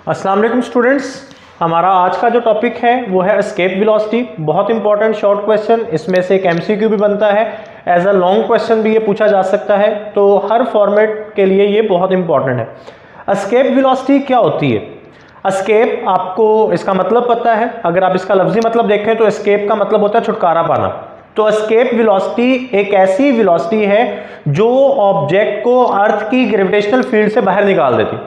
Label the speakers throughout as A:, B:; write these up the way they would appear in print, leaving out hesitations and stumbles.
A: अस्सलाम वालेकुम स्टूडेंट्स, हमारा आज का जो टॉपिक है वो है एस्केप वेलोसिटी। बहुत इंपॉर्टेंट शॉर्ट क्वेश्चन, इसमें से एक एमसीक्यू भी बनता है, एज अ लॉन्ग क्वेश्चन भी ये पूछा जा सकता है, तो हर फॉर्मेट के लिए ये बहुत इंपॉर्टेंट है। एस्केप वेलोसिटी क्या होती है? एस्केप, आपको इसका मतलब पता है? अगर आप इसका लफ्जी मतलब देखें तो एस्केप का मतलब होता है छुटकारा पाना। तो एस्केप वेलोसिटी एक ऐसी वेलोसिटी है जो ऑब्जेक्ट को अर्थ की ग्रेविटेशनल फील्ड से बाहर निकाल देती।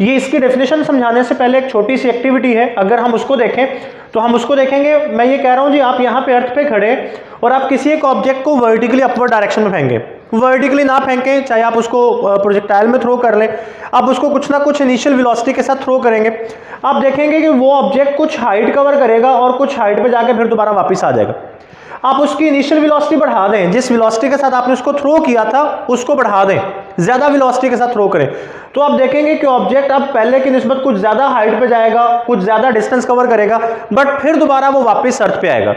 A: ये इसकी डेफिनेशन समझाने से पहले एक छोटी सी एक्टिविटी है, अगर हम उसको देखें तो हम उसको देखेंगे। मैं ये कह रहा हूं जी, आप यहाँ पे अर्थ पे खड़े और आप किसी एक ऑब्जेक्ट को वर्टिकली अपवर्ड डायरेक्शन में फेंकें, वर्टिकली ना फेंकें, चाहे आप उसको प्रोजेक्टाइल में थ्रो कर लें, आप उसको कुछ ना कुछ इनिशियल वेलोसिटी के साथ थ्रो करेंगे, आप देखेंगे कि वो ऑब्जेक्ट कुछ हाइट कवर करेगा और कुछ हाइट पे जाके फिर दोबारा वापस आ जाएगा। आप उसकी इनिशियल वेलोसिटी बढ़ा दें, जिस वेलोसिटी के साथ आपने उसको थ्रो किया था उसको बढ़ा दें, ज्यादा वेलोसिटी के साथ थ्रो करें, तो आप देखेंगे कि ऑब्जेक्ट अब पहले की निस्बत कुछ ज्यादा हाइट पे जाएगा, कुछ ज्यादा डिस्टेंस कवर करेगा, बट फिर दोबारा वो वापस अर्थ पे आएगा।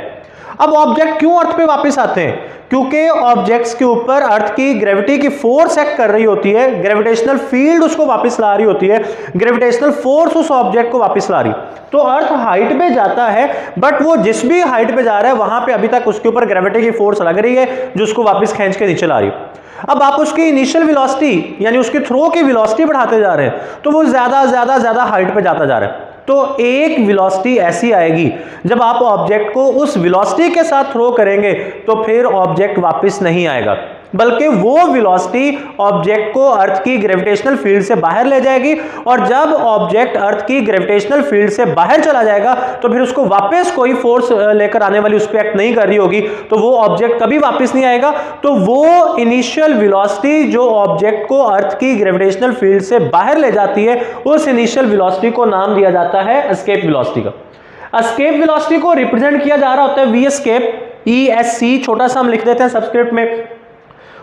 A: अब ऑब्जेक्ट क्यों अर्थ पे वापस आते हैं? क्योंकि ऑब्जेक्ट्स के ऊपर अर्थ की ग्रेविटी की फोर्स एक्ट कर रही होती है, ग्रेविटेशनल फील्ड उसको वापस ला रही होती है, ग्रेविटेशनल फोर्स उस ऑब्जेक्ट को वापस ला रही। तो अर्थ हाइट पे जाता है, बट वो जिस भी हाइट पे जा रहा है वहां पे अभी तक उसके ऊपर ग्रेविटी की फोर्स लग रही है जो उसको वापस खींच के नीचे ला रही है। अब आप उसकी इनिशियल वेलोसिटी यानी उसके थ्रो की वेलोसिटी बढ़ाते जा रहे हैं तो वो ज्यादा हाइट पे जाता जा रहा है। तो एक वेलोसिटी ऐसी आएगी जब आप ऑब्जेक्ट को उस वेलोसिटी के साथ थ्रो करेंगे तो फिर ऑब्जेक्ट वापस नहीं आएगा, बल्कि वो वेलोसिटी ऑब्जेक्ट को अर्थ की ग्रेविटेशनल फील्ड से बाहर ले जाएगी, और जब ऑब्जेक्ट अर्थ की ग्रेविटेशनल फील्ड से बाहर चला जाएगा तो फिर उसको वापस कोई फोर्स लेकर आने वाली उस पर एक्ट नहीं कर रही होगी, तो वो ऑब्जेक्ट कभी वापस नहीं आएगा। तो वो इनिशियल वेलोसिटी जो ऑब्जेक्ट को अर्थ की ग्रेविटेशनल फील्ड से बाहर ले जाती है, उस इनिशियल वेलोसिटी को नाम दिया जाता है एस्केप वेलोसिटी का। एस्केप वेलोसिटी को रिप्रेजेंट किया जा रहा होता है वी एस्केप, ESC छोटा सा हम लिख देते हैं सबस्क्रिप्ट में,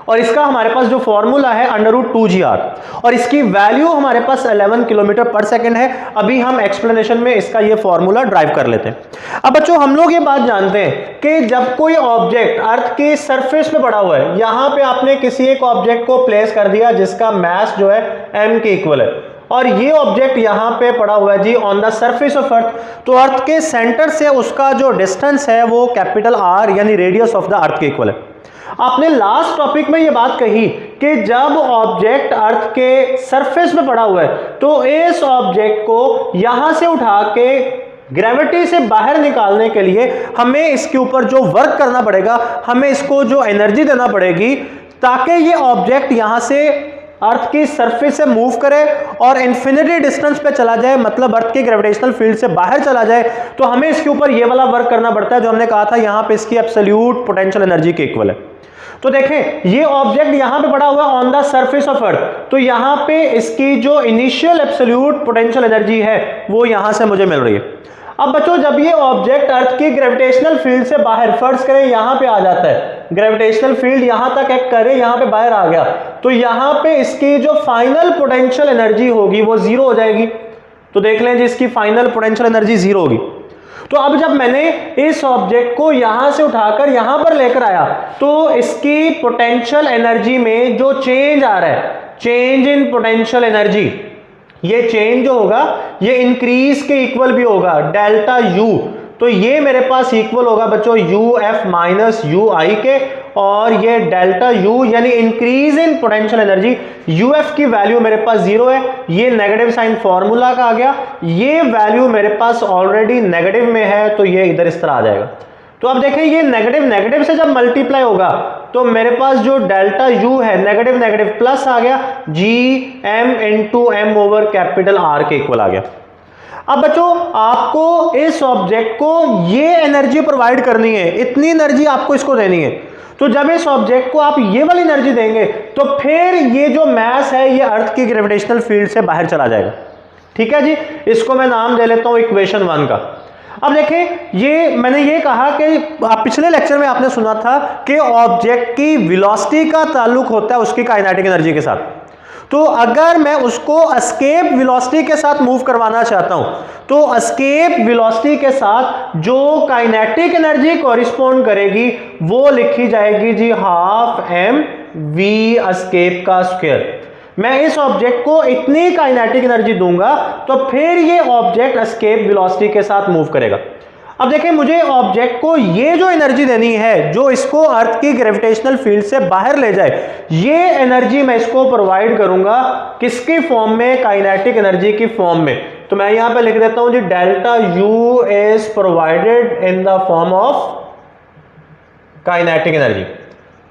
A: और इसका हमारे पास जो फॉर्मूला है √2gr, और इसकी वैल्यू हमारे पास 11 किलोमीटर पर सेकंड है। अभी हम एक्सप्लेनेशन में इसका ये फॉर्मूला ड्राइव कर लेते हैं। अब बच्चों, हम लोग ये बात जानते हैं कि जब कोई ऑब्जेक्ट अर्थ के सरफेस पे पड़ा हुआ है, यहां पे आपने किसी एक ऑब्जेक्ट को प्लेस कर दिया जिसका मास जो है m के इक्वल है, और ये ऑब्जेक्ट यहां पे पड़ा हुआ है जी on the surface of earth, तो अर्थ के सेंटर से उसका जो डिस्टेंस है वो कैपिटल R यानी रेडियस ऑफ द अर्थ के इक्वल है। आपने लास्ट टॉपिक में ये बात कही कि जब ऑब्जेक्ट अर्थ के सरफेस पे पड़ा हुआ है तो इस ऑब्जेक्ट को यहां से उठा के ग्रेविटी से बाहर निकालने के लिए हमें इसके ऊपर जो वर्क करना पड़ेगा, हमें इसको जो एनर्जी देना पड़ेगी ताकि ये ऑब्जेक्ट यहां से अर्थ की सरफेस से मूव करे और इन्फिनिटी डिस्टेंस पे चला जाए, मतलब अर्थ की ग्रेविटेशनल फील्ड से बाहर चला जाए, तो हमें इसके ऊपर ये वाला वर्क करना पड़ता है जो हमने कहा था यहां पे इसकी एब्सोल्यूट पोटेंशियल एनर्जी के इक्वल है। तो देखें, ये ऑब्जेक्ट यहां पे पड़ा हुआ है on the surface of earth, तो यहां पे इसकी जो इनिशियल एब्सोल्यूट पोटेंशियल एनर्जी है वो यहां से मुझे मिल रही है। अब बच्चों, जब ये ऑब्जेक्ट अर्थ की ग्रेविटेशनल फील्ड से बाहर, फर्ज करें यहां पे आ जाता है, ग्रेविटेशनल फील्ड यहां तक एक्ट करे, यहां पे बाहर आ गया, तो यहां पे इसकी जो फाइनल पोटेंशियल एनर्जी होगी वो जीरो हो जाएगी। तो देख लें जी, इसकी फाइनल पोटेंशियल एनर्जी जीरो होगी। तो अब जब मैंने इस ऑब्जेक्ट को यहां से उठाकर यहां पर लेकर आया तो इसकी पोटेंशियल एनर्जी में जो चेंज आ रहा है, चेंज इन पोटेंशियल एनर्जी, ये चेंज जो होगा ये इंक्रीज के इक्वल भी होगा, डेल्टा U। तो ये मेरे पास इक्वल होगा बच्चों UF माइनस UI के, और ये डेल्टा U यानी increase in potential energy, UF की वैल्यू मेरे पास 0 है, ये नेगेटिव साइन फॉर्मूला का आ गया, ये वैल्यू मेरे पास ऑलरेडी नेगेटिव में है तो ये इधर इस तरह आ जाएगा। तो अब देखें, ये नेगेटिव नेगेटिव से जब मल्टीप्लाई होगा तो मेरे पास जो डेल्टा U है नेगेटिव नेगेटिव प्लस आ गया, GM × M over capital R के इक्वल आ गया। अब बच्चों, आपको इस ऑब्जेक्ट को ये एनर्जी प्रोवाइड करनी है, इतनी एनर्जी आपको इसको देनी है। तो जब इस ऑब्जेक्ट को आप ये वाली एनर्जी देंगे तो फिर ये जो मास है ये अर्थ की ग्रेविटेशनल फील्ड से बाहर चला जाएगा। ठीक है जी, इसको मैं नाम दे लेता हूं इक्वेशन 1 का। अब देखें, ये मैंने ये कहा कि पिछले लेक्चर में आपने सुना था कि ऑब्जेक्ट की वेलोसिटी का ताल्लुक होता है उसकी काइनेटिक एनर्जी के साथ। तो अगर मैं उसको एस्केप वेलोसिटी के साथ मूव करवाना चाहता हूं तो एस्केप वेलोसिटी के साथ जो काइनेटिक एनर्जी कॉरिस्पॉन्ड करेगी वो लिखी जाएगी जी ½ mv एस्केप का स्क्वायर। मैं इस ऑब्जेक्ट को इतनी काइनेटिक एनर्जी दूंगा तो फिर ये ऑब्जेक्ट एस्केप वेलोसिटी के साथ मूव करेगा। अब देखें, मुझे ऑब्जेक्ट को ये जो एनर्जी देनी है जो इसको अर्थ की ग्रेविटेशनल फील्ड से बाहर ले जाए, ये एनर्जी मैं इसको प्रोवाइड करूंगा किसकी फॉर्म में? काइनेटिक एनर्जी की फॉर्म में। तो मैं यहां पे लिख देता हूं जी, delta U is provided in the form of kinetic energy,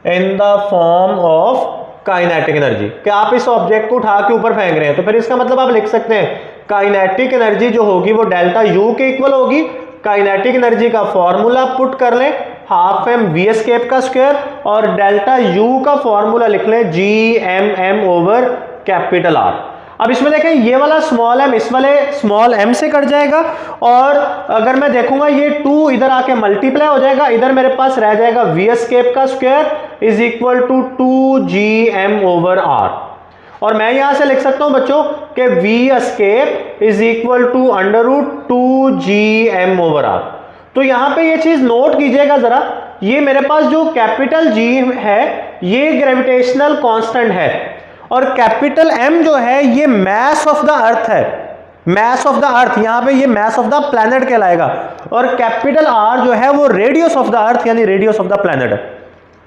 A: in the form of kinetic energy. कि आप इस ऑब्जेक्ट को उठा के ऊपर फेंक रहे हैं तो फिर इसका मतलब आप लिख सकते हैं काइनेटिक एनर्जी जो होगी वो डेल्टा यू के इक्वल होगी। काइनेटिक एनर्जी का फॉर्मूला पुट कर लें, हाफ एम वी एस्केप का स्क्वायर, और डेल्टा यू का फॉर्मूला लिख लें G M m over capital R. अब इसमें देखें, ये वाला स्मॉल एम इस वाले स्मॉल एम से कट जाएगा, और अगर मैं देखूंगा ये 2 इधर आके मल्टीप्लाई हो जाएगा, इधर मेरे पास रह जाएगा वी एस्केप का square is equal to 2gm over R. और मैं यहां से लिख सकता हूं बच्चों कि v escape is equal to under root 2gm over R. तो यहां पे ये चीज नोट कीजिएगा जरा, ये मेरे पास जो कैपिटल जी है ये ग्रेविटेशनल कांस्टेंट है, और कैपिटल एम जो है ये मास ऑफ द अर्थ है, मास ऑफ द अर्थ, यहां पे ये मास ऑफ द प्लैनेट कहलाएगा, और कैपिटल आर जो है वो रेडियस ऑफ द अर्थ यानी रेडियस ऑफ द प्लैनेट है।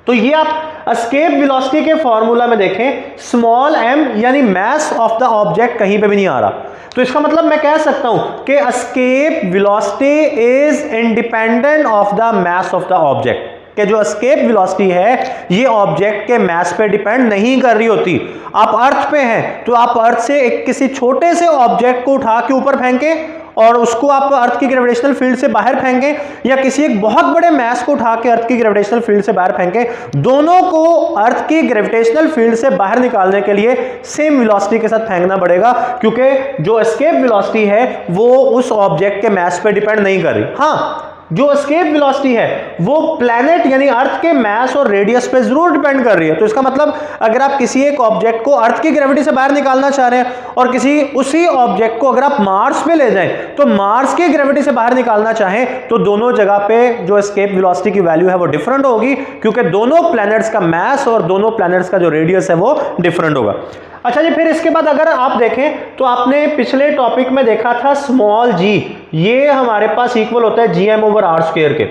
A: तो ये आप एस्केप वेलोसिटी के फॉर्मूला में देखें, स्मॉल एम यानी मास ऑफ द ऑब्जेक्ट कहीं पे भी नहीं आ रहा। तो इसका मतलब मैं कह सकता हूं कि escape velocity is independent of the mass of the object, कि जो एस्केप वेलोसिटी है ये ऑब्जेक्ट के मास पे डिपेंड नहीं कर रही होती। आप अर्थ पे हैं तो आप अर्थ से एक किसी छोटे से ऑब्जेक्ट को उठा के ऊपर फेंकें और उसको आप अर्थ की ग्रेविटेशनल फील्ड से बाहर फेंकें, या किसी एक बहुत बड़े मास को उठा के अर्थ की ग्रेविटेशनल फील्ड से बाहर फेंकें, दोनों को अर्थ की ग्रेविटेशनल फील्ड से बाहर निकालने के लिए सेम वेलोसिटी के साथ फेंकना पड़ेगा, क्योंकि जो एस्केप वेलोसिटी है वो उस ऑब्जेक्ट के मास पे डिपेंड नहीं कर रही। हाँ, जो एस्केप वेलोसिटी है वो प्लैनेट यानी अर्थ के मास और रेडियस पे जरूर डिपेंड कर रही है। तो इसका मतलब अगर आप किसी एक ऑब्जेक्ट को अर्थ की ग्रेविटी से बाहर निकालना चाह रहे हैं और किसी उसी ऑब्जेक्ट को अगर आप मार्स पे ले जाएं तो मार्स की ग्रेविटी से बाहर निकालना चाहें तो दोनों जगह पे जो एस्केप वेलोसिटी की वैल्यू है वो डिफरेंट होगी, क्योंकि दोनों प्लैनेट्स का मास और दोनों प्लैनेट्स का जो रेडियस है वो डिफरेंट होगा। अच्छा जी, फिर इसके बाद अगर आप देखें तो आपने पिछले टॉपिक में देखा था स्मॉल जी, ये हमारे पास इक्वल होता है gm ओवर आर स्क्वायर के।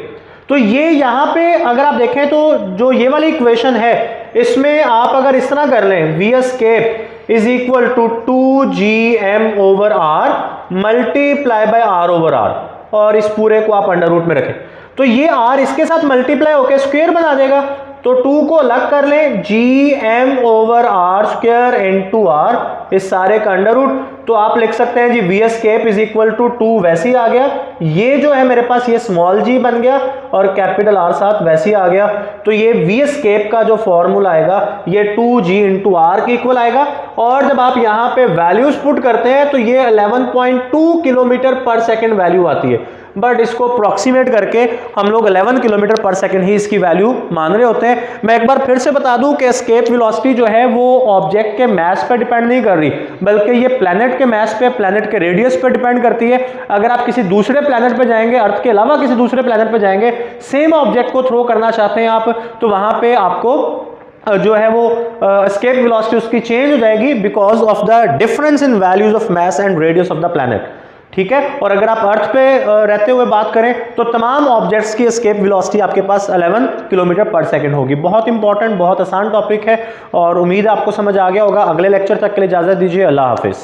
A: तो ये यहाँ पे अगर आप देखें तो जो ये वाली इक्वेशन है इसमें आप अगर इस तरह कर लें, v escape is equal to 2gm over R multiply by R over R, और इस पूरे को आप अंडर रूट में रखें तो ये आर इसके साथ मल्टीप्लाई होकर स्क्वायर बना देगा। तो 2 को अलग कर लें, gm over R square into R, इस सारे का अंडर रूट। तो आप लिख सकते हैं जी V escape is equal to 2 वैसे ही आ गया, ये जो है मेरे पास ये स्मॉल जी बन गया और कैपिटल आर साथ वैसे ही आ गया। तो ये वी एस्केप का जो फॉर्मूला आएगा ये 2g इंटू आर के इक्वल आएगा, और जब आप यहाँ पे वैल्यूज पुट करते हैं तो ये 11.2 किलोमीटर पर सेकेंड वैल्यू आती है, बट इसको अप्रॉक्सीमेट करके हम लोग 11 किलोमीटर पर सेकंड ही इसकी वैल्यू मान रहे होते हैं। मैं एक बार फिर से बता दूं कि एस्केप वेलोसिटी जो है वो ऑब्जेक्ट के मास पर डिपेंड नहीं कर रही, बल्कि ये प्लैनेट के मास पे, प्लैनेट के रेडियस पे डिपेंड करती है। अगर आप किसी दूसरे प्लैनेट पे जाएंगे, अर्थ के अलावा किसी दूसरे प्लैनेट पे जाएंगे, सेम ऑब्जेक्ट को थ्रो करना चाहते हैं आप, तो वहां पे आपको जो है वो एस्केप वेलोसिटी उसकी चेंज हो जाएगी because of the difference in values of mass and radius of the planet. ठीक है, और अगर आप अर्थ पे रहते हुए बात करें तो तमाम ऑब्जेक्ट्स की एस्केप वेलोसिटी आपके पास 11 किलोमीटर पर सेकंड होगी। बहुत इंपॉर्टेंट, बहुत आसान टॉपिक है और उम्मीद है आपको समझ आ गया होगा। अगले लेक्चर तक के लिए इजाजत दीजिए। अल्लाह हाफिज।